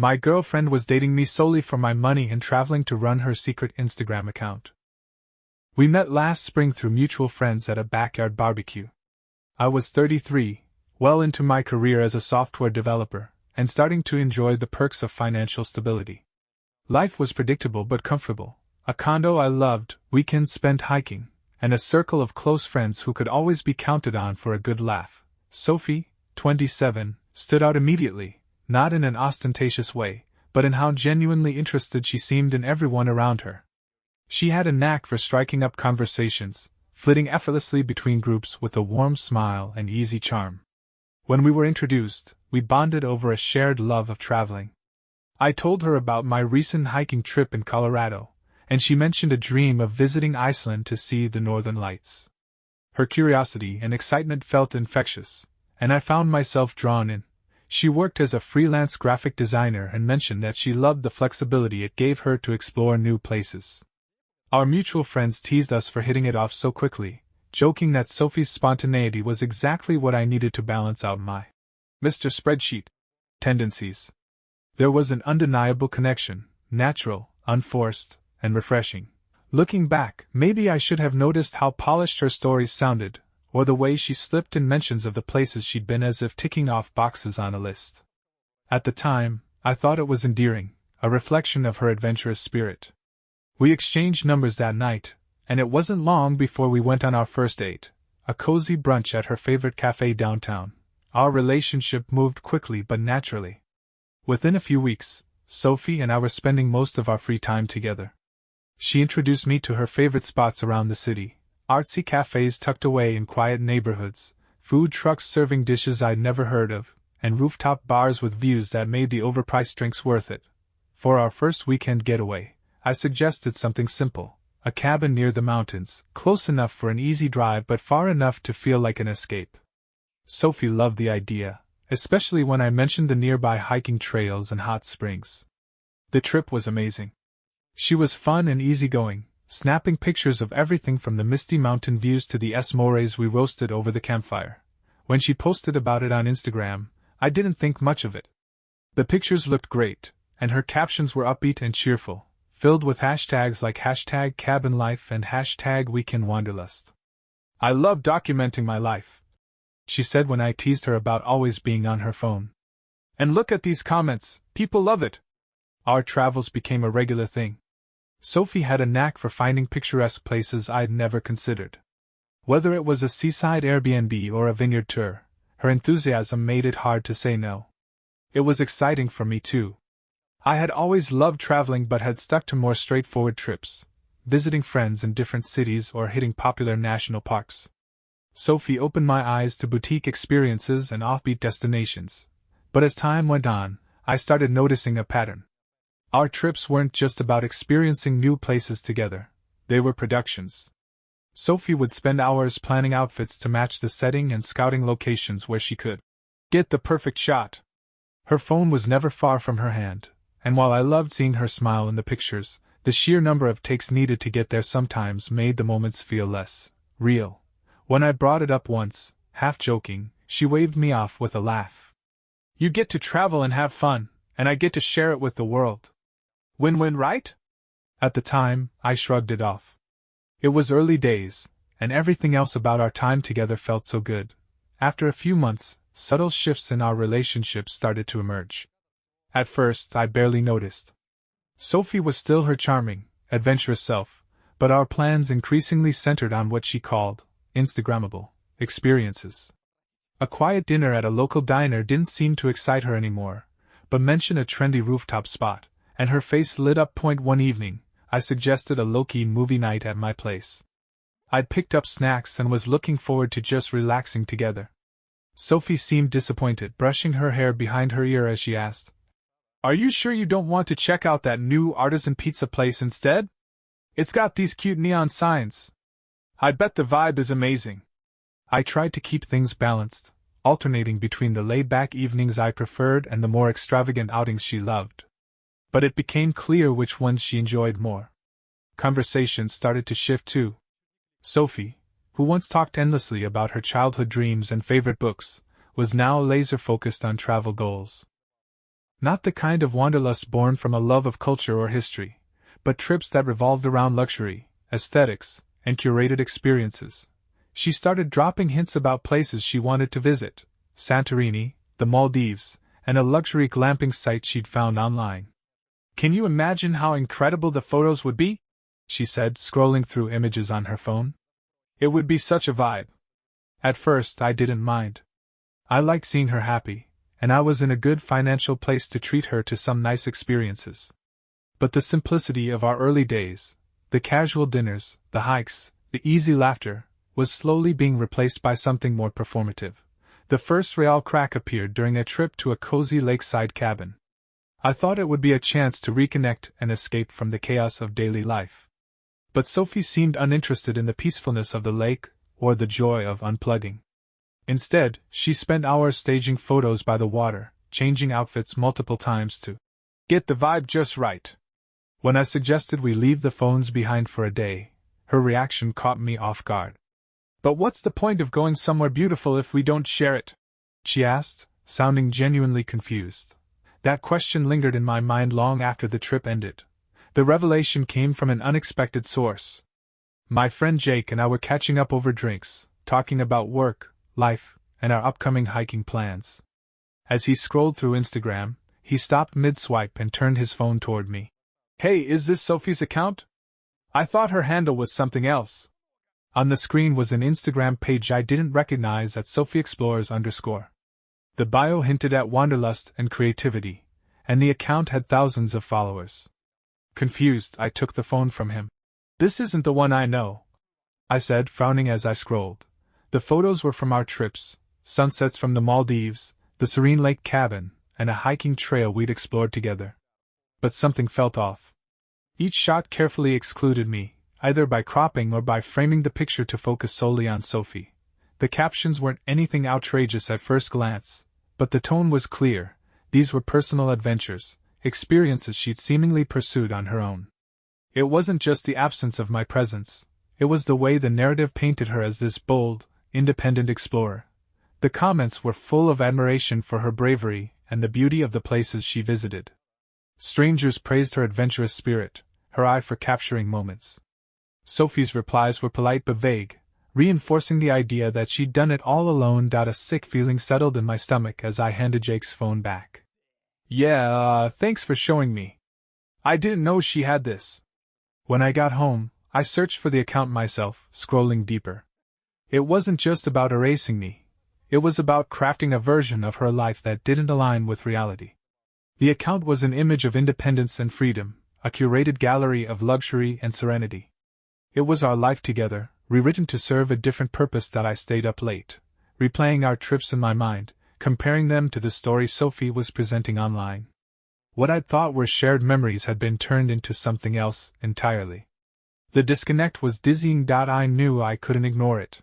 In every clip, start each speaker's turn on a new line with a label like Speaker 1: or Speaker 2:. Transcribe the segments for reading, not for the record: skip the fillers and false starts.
Speaker 1: My girlfriend was dating me solely for my money and traveling to run her secret Instagram account. We met last spring through mutual friends at a backyard barbecue. I was 33, well into my career as a software developer, and starting to enjoy the perks of financial stability. Life was predictable but comfortable, a condo I loved, weekends spent hiking, and a circle of close friends who could always be counted on for a good laugh. Sophie, 27, stood out immediately, not in an ostentatious way, but in how genuinely interested she seemed in everyone around her. She had a knack for striking up conversations, flitting effortlessly between groups with a warm smile and easy charm. When we were introduced, we bonded over a shared love of traveling. I told her about my recent hiking trip in Colorado, and she mentioned a dream of visiting Iceland to see the northern lights. Her curiosity and excitement felt infectious, and I found myself drawn in. She worked as a freelance graphic designer and mentioned that she loved the flexibility it gave her to explore new places. Our mutual friends teased us for hitting it off so quickly, joking that Sophie's spontaneity was exactly what I needed to balance out my Mr. Spreadsheet tendencies. There was an undeniable connection, natural, unforced, and refreshing. Looking back, maybe I should have noticed how polished her stories sounded, or the way she slipped in mentions of the places she'd been as if ticking off boxes on a list. At the time, I thought it was endearing, a reflection of her adventurous spirit. We exchanged numbers that night, and it wasn't long before we went on our first date, a cozy brunch at her favorite cafe downtown. Our relationship moved quickly but naturally. Within a few weeks, Sophie and I were spending most of our free time together. She introduced me to her favorite spots around the city, artsy cafes tucked away in quiet neighborhoods, food trucks serving dishes I'd never heard of, and rooftop bars with views that made the overpriced drinks worth it. For our first weekend getaway, I suggested something simple, a cabin near the mountains, close enough for an easy drive but far enough to feel like an escape. Sophie loved the idea, especially when I mentioned the nearby hiking trails and hot springs. The trip was amazing. She was fun and easygoing, snapping pictures of everything from the misty mountain views to the s'mores we roasted over the campfire. When she posted about it on Instagram, I didn't think much of it. The pictures looked great, and her captions were upbeat and cheerful, filled with hashtags like #cabinlife and #weekendwanderlust. I love documenting my life, she said when I teased her about always being on her phone. And look at these comments, people love it. Our travels became a regular thing. Sophie had a knack for finding picturesque places I'd never considered. Whether it was a seaside Airbnb or a vineyard tour, her enthusiasm made it hard to say no. It was exciting for me too. I had always loved traveling but had stuck to more straightforward trips, visiting friends in different cities or hitting popular national parks. Sophie opened my eyes to boutique experiences and offbeat destinations, but as time went on, I started noticing a pattern. Our trips weren't just about experiencing new places together, they were productions. Sophie would spend hours planning outfits to match the setting and scouting locations where she could get the perfect shot. Her phone was never far from her hand, and while I loved seeing her smile in the pictures, the sheer number of takes needed to get there sometimes made the moments feel less real. When I brought it up once, half joking, she waved me off with a laugh. You get to travel and have fun, and I get to share it with the world. Win-win, right? At the time, I shrugged it off. It was early days, and everything else about our time together felt so good. After a few months, subtle shifts in our relationship started to emerge. At first, I barely noticed. Sophie was still her charming, adventurous self, but our plans increasingly centered on what she called Instagrammable experiences. A quiet dinner at a local diner didn't seem to excite her anymore, but mention a trendy rooftop spot, and her face lit up. One evening, I suggested a low-key movie night at my place. I'd picked up snacks and was looking forward to just relaxing together. Sophie seemed disappointed, brushing her hair behind her ear as she asked, "Are you sure you don't want to check out that new artisan pizza place instead? It's got these cute neon signs. I bet the vibe is amazing." I tried to keep things balanced, alternating between the laid-back evenings I preferred and the more extravagant outings she loved. But it became clear which ones she enjoyed more. Conversations started to shift too. Sophie, who once talked endlessly about her childhood dreams and favorite books, was now laser-focused on travel goals. Not the kind of wanderlust born from a love of culture or history, but trips that revolved around luxury, aesthetics, and curated experiences. She started dropping hints about places she wanted to visit: Santorini, the Maldives, and a luxury glamping site she'd found online. "Can you imagine how incredible the photos would be?" she said, scrolling through images on her phone. "It would be such a vibe." At first, I didn't mind. I liked seeing her happy, and I was in a good financial place to treat her to some nice experiences. But the simplicity of our early days, the casual dinners, the hikes, the easy laughter, was slowly being replaced by something more performative. The first real crack appeared during a trip to a cozy lakeside cabin. I thought it would be a chance to reconnect and escape from the chaos of daily life. But Sophie seemed uninterested in the peacefulness of the lake or the joy of unplugging. Instead, she spent hours staging photos by the water, changing outfits multiple times to get the vibe just right. When I suggested we leave the phones behind for a day, her reaction caught me off guard. "But what's the point of going somewhere beautiful if we don't share it?" she asked, sounding genuinely confused. That question lingered in my mind long after the trip ended. The revelation came from an unexpected source. My friend Jake and I were catching up over drinks, talking about work, life, and our upcoming hiking plans. As he scrolled through Instagram, he stopped mid-swipe and turned his phone toward me. "Hey, is this Sophie's account? I thought her handle was something else." On the screen was an Instagram page I didn't recognize at SophieExplores_. The bio hinted at wanderlust and creativity, and the account had thousands of followers. Confused, I took the phone from him. "This isn't the one I know," I said, frowning as I scrolled. The photos were from our trips: sunsets from the Maldives, the serene lake cabin, and a hiking trail we'd explored together. But something felt off. Each shot carefully excluded me, either by cropping or by framing the picture to focus solely on Sophie. The captions weren't anything outrageous at first glance, but the tone was clear. These were personal adventures, experiences she'd seemingly pursued on her own. It wasn't just the absence of my presence, it was the way the narrative painted her as this bold, independent explorer. The comments were full of admiration for her bravery and the beauty of the places she visited. Strangers praised her adventurous spirit, her eye for capturing moments. Sophie's replies were polite but vague, reinforcing the idea that she'd done it all alone. A sick feeling settled in my stomach as I handed Jake's phone back. "Yeah, thanks for showing me. I didn't know she had this." When I got home, I searched for the account myself, scrolling deeper. It wasn't just about erasing me. It was about crafting a version of her life that didn't align with reality. The account was an image of independence and freedom, a curated gallery of luxury and serenity. It was our life together, rewritten to serve a different purpose. That I stayed up late, replaying our trips in my mind, comparing them to the story Sophie was presenting online. What I'd thought were shared memories had been turned into something else entirely. The disconnect was dizzying. I knew I couldn't ignore it.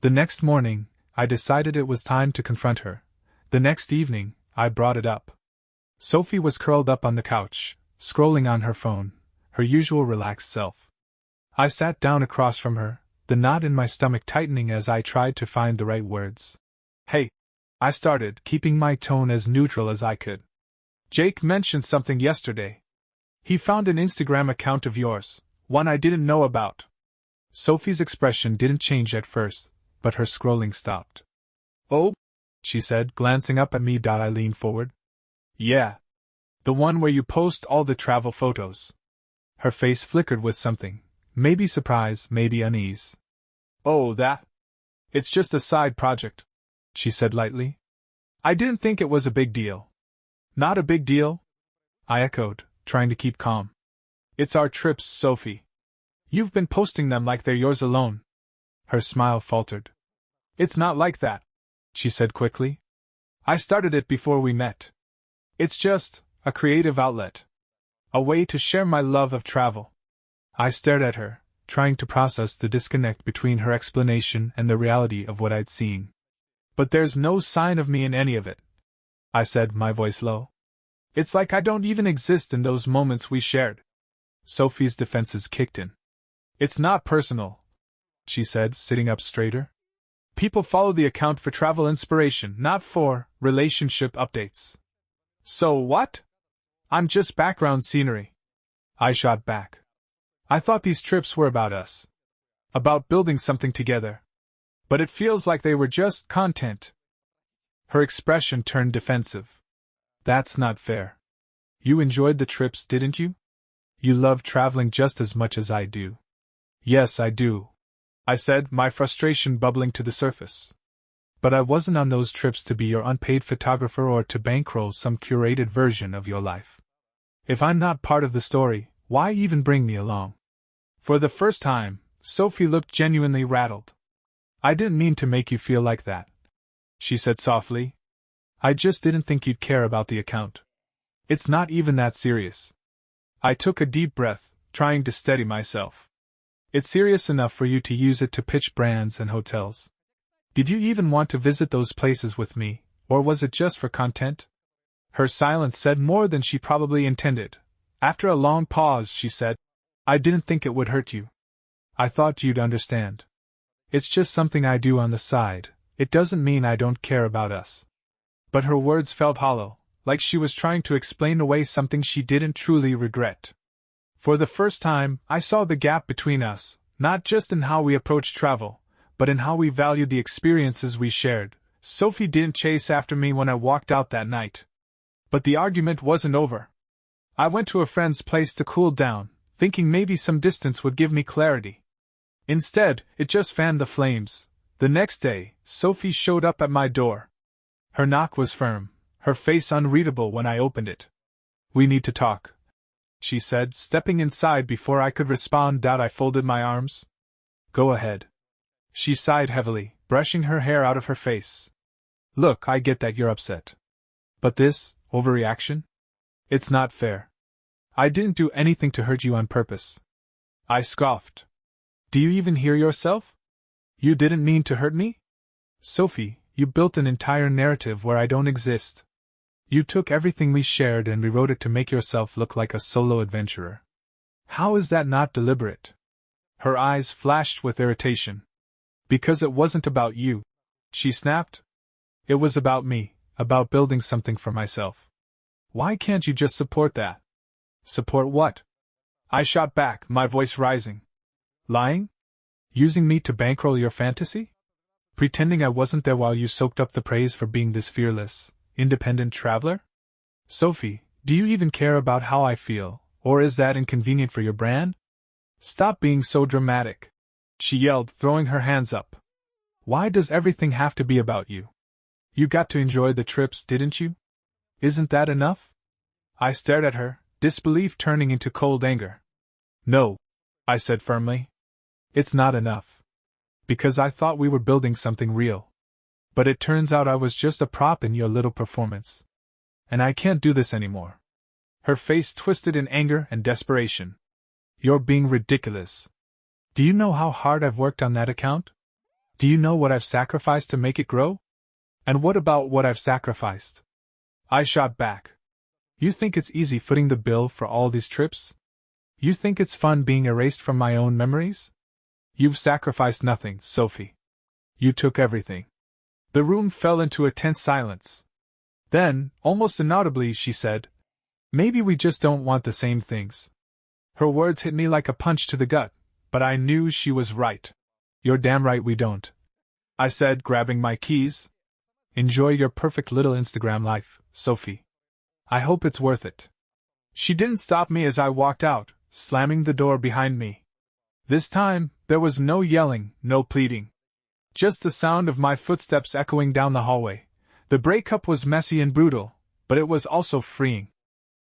Speaker 1: The next morning, I decided it was time to confront her. The next evening, I brought it up. Sophie was curled up on the couch, scrolling on her phone, her usual relaxed self. I sat down across from her, the knot in my stomach tightening as I tried to find the right words. "Hey," I started, keeping my tone as neutral as I could. "Jake mentioned something yesterday. He found an Instagram account of yours, one I didn't know about." Sophie's expression didn't change at first, but her scrolling stopped. "Oh?" she said, glancing up at me. I leaned forward. "Yeah. The one where you post all the travel photos." Her face flickered with something, maybe surprise, maybe unease. "Oh, that? It's just a side project," she said lightly. "I didn't think it was a big deal." "Not a big deal?" I echoed, trying to keep calm. "It's our trips, Sophie. You've been posting them like they're yours alone." Her smile faltered. "It's not like that," she said quickly. "I started it before we met. It's just a creative outlet. A way to share my love of travel." I stared at her, trying to process the disconnect between her explanation and the reality of what I'd seen. "But there's no sign of me in any of it," I said, my voice low. "It's like I don't even exist in those moments we shared." Sophie's defenses kicked in. "It's not personal," she said, sitting up straighter. "People follow the account for travel inspiration, not for relationship updates." So what? I'm just background scenery. I shot back. I thought these trips were about us. About building something together. But it feels like they were just content. Her expression turned defensive. That's not fair. You enjoyed the trips, didn't you? You love traveling just as much as I do. Yes, I do, I said, my frustration bubbling to the surface. But I wasn't on those trips to be your unpaid photographer or to bankroll some curated version of your life. If I'm not part of the story, why even bring me along? For the first time, Sophie looked genuinely rattled. I didn't mean to make you feel like that, she said softly. I just didn't think you'd care about the account. It's not even that serious. I took a deep breath, trying to steady myself. It's serious enough for you to use it to pitch brands and hotels. Did you even want to visit those places with me, or was it just for content? Her silence said more than she probably intended. After a long pause, she said, I didn't think it would hurt you. I thought you'd understand. It's just something I do on the side. It doesn't mean I don't care about us. But her words felt hollow, like she was trying to explain away something she didn't truly regret. For the first time, I saw the gap between us, not just in how we approached travel, but in how we valued the experiences we shared. Sophie didn't chase after me when I walked out that night. But the argument wasn't over. I went to a friend's place to cool down, thinking maybe some distance would give me clarity. Instead, it just fanned the flames. The next day, Sophie showed up at my door. Her knock was firm, her face unreadable when I opened it. We need to talk, she said, stepping inside before I could respond. I folded my arms. Go ahead. She sighed heavily, brushing her hair out of her face. Look, I get that you're upset. But this, overreaction? It's not fair. I didn't do anything to hurt you on purpose. I scoffed. Do you even hear yourself? You didn't mean to hurt me? Sophie, you built an entire narrative where I don't exist. You took everything we shared and rewrote it to make yourself look like a solo adventurer. How is that not deliberate? Her eyes flashed with irritation. Because it wasn't about you, she snapped. It was about me, about building something for myself. Why can't you just support that? Support what? I shot back, my voice rising. Lying? Using me to bankroll your fantasy? Pretending I wasn't there while you soaked up the praise for being this fearless, independent traveler? Sophie, do you even care about how I feel, or is that inconvenient for your brand? Stop being so dramatic, she yelled, throwing her hands up. Why does everything have to be about you? You got to enjoy the trips, didn't you? Isn't that enough? I stared at her, disbelief turning into cold anger. No, I said firmly. It's not enough. Because I thought we were building something real. But it turns out I was just a prop in your little performance. And I can't do this anymore. Her face twisted in anger and desperation. You're being ridiculous. Do you know how hard I've worked on that account? Do you know what I've sacrificed to make it grow? And what about what I've sacrificed? I shot back. You think it's easy footing the bill for all these trips? You think it's fun being erased from my own memories? You've sacrificed nothing, Sophie. You took everything. The room fell into a tense silence. Then, almost inaudibly, she said, maybe we just don't want the same things. Her words hit me like a punch to the gut, but I knew she was right. You're damn right we don't, I said, grabbing my keys. Enjoy your perfect little Instagram life, Sophie. I hope it's worth it. She didn't stop me as I walked out, slamming the door behind me. This time, there was no yelling, no pleading. Just the sound of my footsteps echoing down the hallway. The breakup was messy and brutal, but it was also freeing.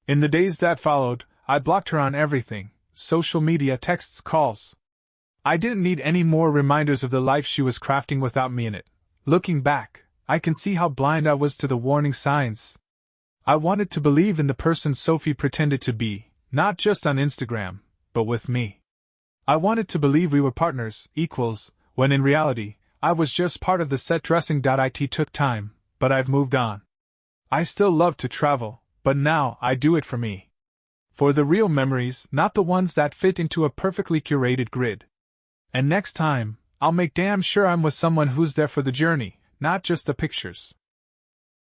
Speaker 1: In the days that followed, I blocked her on everything, social media, texts, calls. I didn't need any more reminders of the life she was crafting without me in it. Looking back, I can see how blind I was to the warning signs. I wanted to believe in the person Sophie pretended to be, not just on Instagram, but with me. I wanted to believe we were partners, equals, when in reality, I was just part of the set dressing. It took time, but I've moved on. I still love to travel, but now I do it for me. For the real memories, not the ones that fit into a perfectly curated grid. And next time, I'll make damn sure I'm with someone who's there for the journey, not just the pictures.